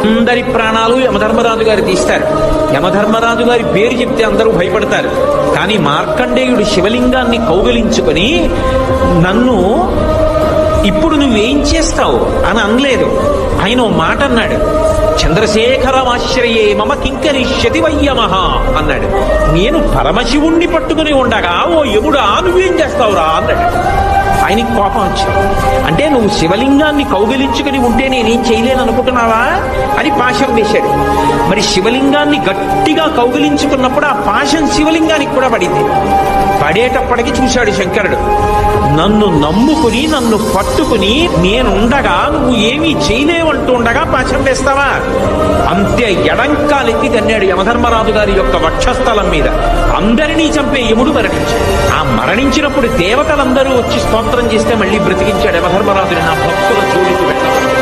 అందరి ప్రాణాలు యమధర్మరాజు గారు తీస్తారు. యమధర్మరాజు గారి పేరు చెప్తే అందరూ భయపడతారు. కానీ మార్కండేయుడు శివలింగాన్ని కౌగిలించుకొని, నన్ను ఇప్పుడు నువ్వేం చేస్తావు అని అనలేదు. ఆయన ఓ మాట అన్నాడు, చంద్రశేఖరమాశ్రయే మమ కింకరిష్యతి వయ్యమహ అన్నాడు. నేను పరమశివుణ్ణి పట్టుకుని ఉండగా ఓ యముడా నువ్వేం చేస్తావురా అన్నాడు. ఆయనకి కోపం వచ్చింది. అంటే నువ్వు శివలింగాన్ని కౌగిలించుకుని ఉంటే నేనేం చేయలేను అనుకుంటున్నావా అని పాశం వేశాడు. మరి శివలింగాన్ని గట్టిగా కౌగిలించుకున్నప్పుడు ఆ పాశం శివలింగానికి కూడా పడింది. పడేటప్పటికి చూశాడు శంకరుడు, నన్ను నమ్ముకుని నన్ను పట్టుకుని నేనుండగా నువ్వు ఏమీ చేయలేవంటూ ఉండగా పాశం వేస్తావా? అంతే ఎడంకాలెత్తి తన్నాడు యమధర్మరాజు గారి యొక్క వక్షస్థలం మీద. అందరినీ చంపే యముడు మరణించాడు. ఆ మరణించినప్పుడు దేవతలందరూ వచ్చి స్తోత్రం చేస్తే మళ్ళీ బ్రతికించాడు యమధర్మరాజుని. నా భక్తుల జోలికి వెళ్ళాడు.